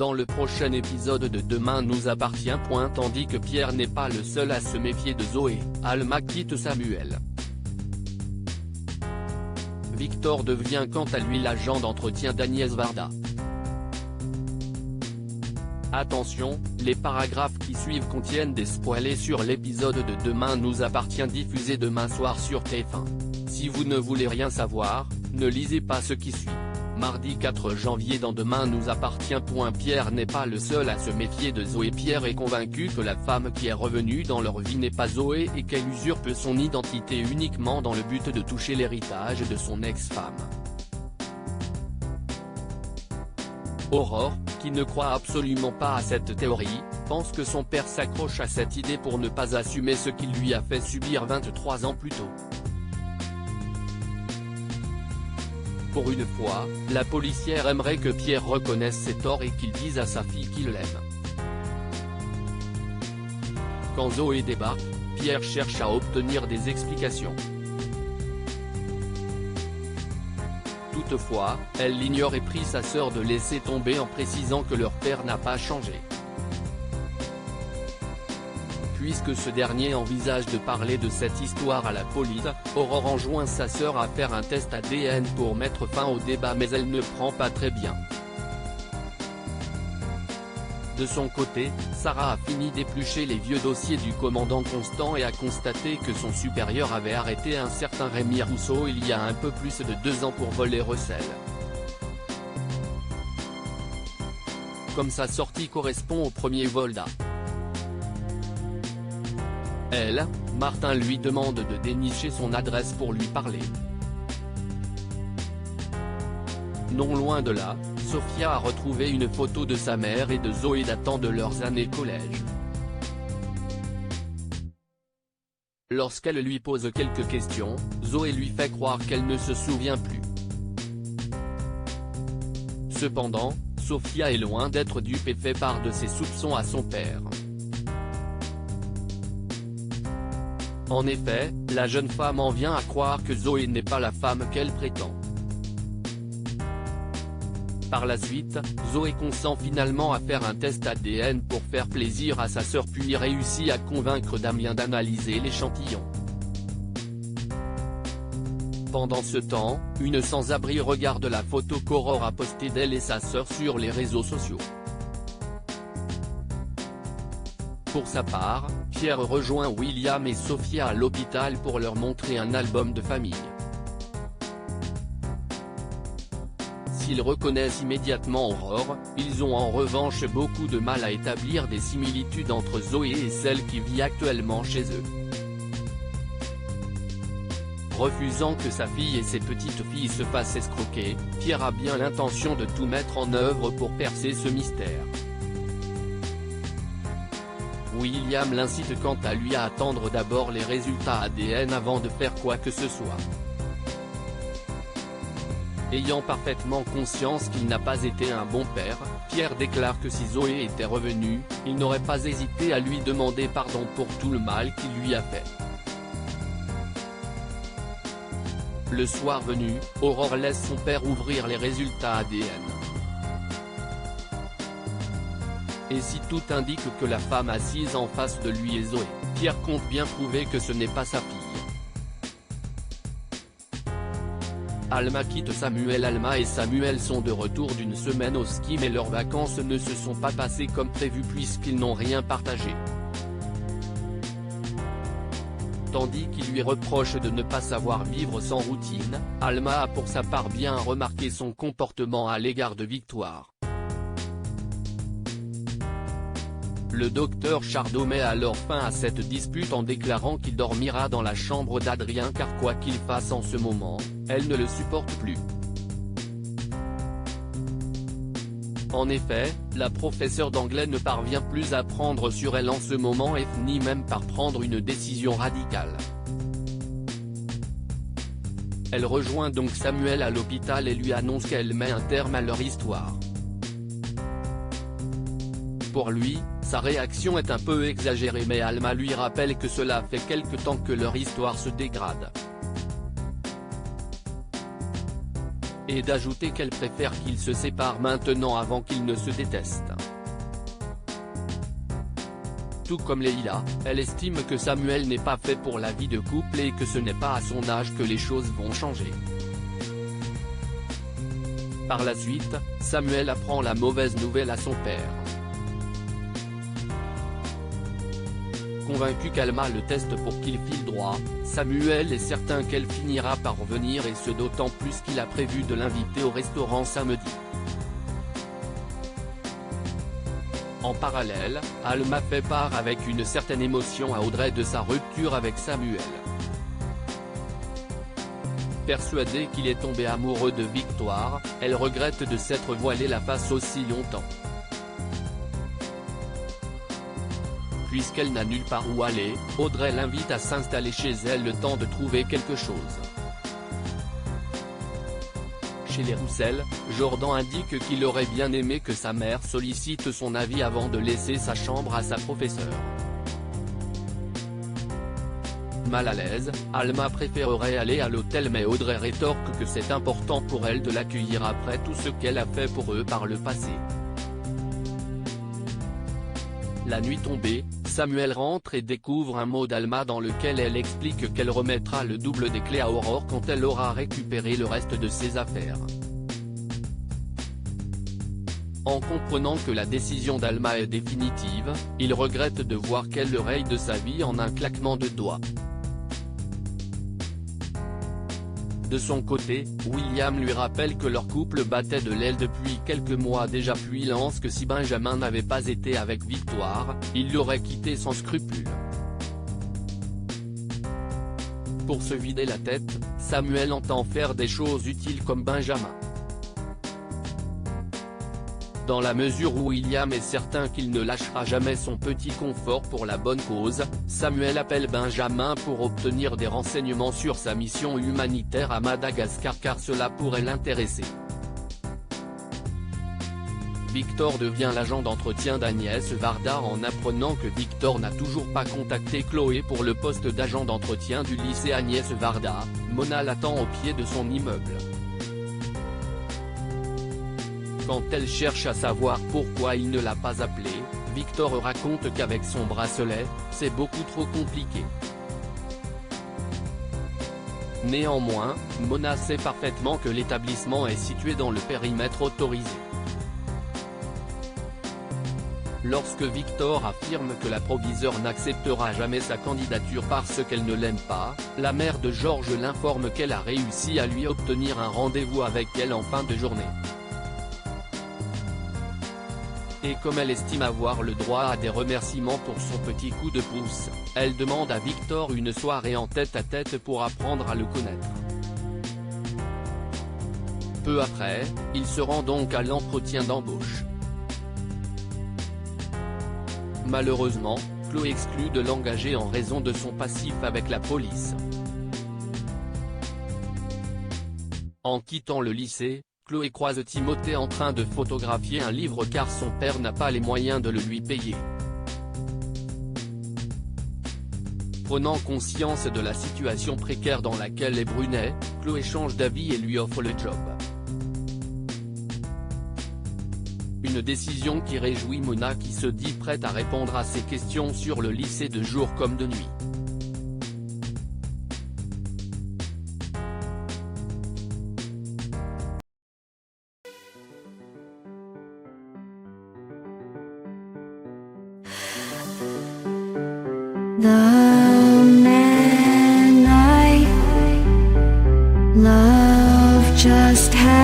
dans le prochain épisode de Demain nous appartient. Tandis que Pierre n'est pas le seul à se méfier de Zoé, Alma quitte Samuel. Victor devient quant à lui l'agent d'entretien d'Agnès Varda. Attention, les paragraphes qui suivent contiennent des spoilers sur l'épisode de Demain nous appartient diffusé demain soir sur TF1. Si vous ne voulez rien savoir, ne lisez pas ce qui suit. Mardi 4 janvier dans Demain nous appartient. Pierre n'est pas le seul à se méfier de Zoé. Pierre est convaincu que la femme qui est revenue dans leur vie n'est pas Zoé et qu'elle usurpe son identité uniquement dans le but de toucher l'héritage de son ex-femme. Aurore, qui ne croit absolument pas à cette théorie, pense que son père s'accroche à cette idée pour ne pas assumer ce qu'il lui a fait subir 23 ans plus tôt. Pour une fois, la policière aimerait que Pierre reconnaisse ses torts et qu'il dise à sa fille qu'il l'aime. Quand Zoé débarque, Pierre cherche à obtenir des explications. Toutefois, elle l'ignore et prie sa sœur de laisser tomber en précisant que leur père n'a pas changé. Puisque ce dernier envisage de parler de cette histoire à la police, Aurore enjoint sa sœur à faire un test ADN pour mettre fin au débat, mais elle ne prend pas très bien. De son côté, Sarah a fini d'éplucher les vieux dossiers du commandant Constant et a constaté que son supérieur avait arrêté un certain Rémi Rousseau il y a un peu plus de 2 ans pour vol et recel. Comme sa sortie correspond au premier vol d'A. Elle, Martin lui demande de dénicher son adresse pour lui parler. Non loin de là, Sophia a retrouvé une photo de sa mère et de Zoé datant de leurs années collège. Lorsqu'elle lui pose quelques questions, Zoé lui fait croire qu'elle ne se souvient plus. Cependant, Sophia est loin d'être dupe et fait part de ses soupçons à son père. En effet, la jeune femme en vient à croire que Zoé n'est pas la femme qu'elle prétend. Par la suite, Zoé consent finalement à faire un test ADN pour faire plaisir à sa sœur puis réussit à convaincre Damien d'analyser l'échantillon. Pendant ce temps, une sans-abri regarde la photo qu'Aurore a postée d'elle et sa sœur sur les réseaux sociaux. Pour sa part, Pierre rejoint William et Sophia à l'hôpital pour leur montrer un album de famille. S'ils reconnaissent immédiatement Aurore, ils ont en revanche beaucoup de mal à établir des similitudes entre Zoé et celle qui vit actuellement chez eux. Refusant que sa fille et ses petites filles se fassent escroquer, Pierre a bien l'intention de tout mettre en œuvre pour percer ce mystère. William l'incite quant à lui à attendre d'abord les résultats ADN avant de faire quoi que ce soit. Ayant parfaitement conscience qu'il n'a pas été un bon père, Pierre déclare que si Zoé était revenue, il n'aurait pas hésité à lui demander pardon pour tout le mal qu'il lui a fait. Le soir venu, Aurore laisse son père ouvrir les résultats ADN. Et si tout indique que la femme assise en face de lui est Zoé, Pierre compte bien prouver que ce n'est pas sa fille. Alma quitte Samuel. Alma et Samuel sont de retour d'une semaine au ski mais leurs vacances ne se sont pas passées comme prévu puisqu'ils n'ont rien partagé. Tandis qu'il lui reproche de ne pas savoir vivre sans routine, Alma a pour sa part bien remarqué son comportement à l'égard de Victoire. Le docteur Chardot met alors fin à cette dispute en déclarant qu'il dormira dans la chambre d'Adrien car quoi qu'il fasse en ce moment, elle ne le supporte plus. En effet, la professeure d'anglais ne parvient plus à prendre sur elle en ce moment et finit même par prendre une décision radicale. Elle rejoint donc Samuel à l'hôpital et lui annonce qu'elle met un terme à leur histoire. Pour lui, sa réaction est un peu exagérée mais Alma lui rappelle que cela fait quelque temps que leur histoire se dégrade. et d'ajouter qu'elle préfère qu'ils se séparent maintenant avant qu'ils ne se détestent. Tout comme Leila, elle estime que Samuel n'est pas fait pour la vie de couple et que ce n'est pas à son âge que les choses vont changer. Par la suite, Samuel apprend la mauvaise nouvelle à son père. Convaincu qu'Alma le teste pour qu'il file droit, Samuel est certain qu'elle finira par revenir et ce d'autant plus qu'il a prévu de l'inviter au restaurant samedi. En parallèle, Alma fait part avec une certaine émotion à Audrey de sa rupture avec Samuel. Persuadée qu'il est tombé amoureux de Victoire, elle regrette de s'être voilée la face aussi longtemps. Puisqu'elle n'a nulle part où aller, Audrey l'invite à s'installer chez elle le temps de trouver quelque chose. Chez les Roussel, Jordan indique qu'il aurait bien aimé que sa mère sollicite son avis avant de laisser sa chambre à sa professeure. Mal à l'aise, Alma préférerait aller à l'hôtel mais Audrey rétorque que c'est important pour elle de l'accueillir après tout ce qu'elle a fait pour eux par le passé. La nuit tombée, Samuel rentre et découvre un mot d'Alma dans lequel elle explique qu'elle remettra le double des clés à Aurore quand elle aura récupéré le reste de ses affaires. En comprenant que la décision d'Alma est définitive, il regrette de voir qu'elle le raye de sa vie en un claquement de doigts. De son côté, William lui rappelle que leur couple battait de l'aile depuis quelques mois déjà puis lance que si Benjamin n'avait pas été avec Victoire, il l'aurait quitté sans scrupule. Pour se vider la tête, Samuel entend faire des choses utiles comme Benjamin. Dans la mesure où William est certain qu'il ne lâchera jamais son petit confort pour la bonne cause, Samuel appelle Benjamin pour obtenir des renseignements sur sa mission humanitaire à Madagascar car cela pourrait l'intéresser. Victor devient l'agent d'entretien d'Agnès Varda en apprenant que Victor n'a toujours pas contacté Chloé pour le poste d'agent d'entretien du lycée Agnès Varda. Mona l'attend au pied de son immeuble. Quand elle cherche à savoir pourquoi il ne l'a pas appelé, Victor raconte qu'avec son bracelet, c'est beaucoup trop compliqué. Néanmoins, Mona sait parfaitement que l'établissement est situé dans le périmètre autorisé. Lorsque Victor affirme que la proviseure n'acceptera jamais sa candidature parce qu'elle ne l'aime pas, la mère de Georges l'informe qu'elle a réussi à lui obtenir un rendez-vous avec elle en fin de journée. Et comme elle estime avoir le droit à des remerciements pour son petit coup de pouce, elle demande à Victor une soirée en tête-à-tête pour apprendre à le connaître. Peu après, il se rend donc à l'entretien d'embauche. Malheureusement, Chloé exclut de l'engager en raison de son passif avec la police. En quittant le lycée, Chloé croise Timothée en train de photographier un livre car son père n'a pas les moyens de le lui payer. Prenant conscience de la situation précaire dans laquelle est Brunet, Chloé change d'avis et lui offre le job. Une décision qui réjouit Mona qui se dit prête à répondre à ses questions sur le lycée de jour comme de nuit. The man I love just had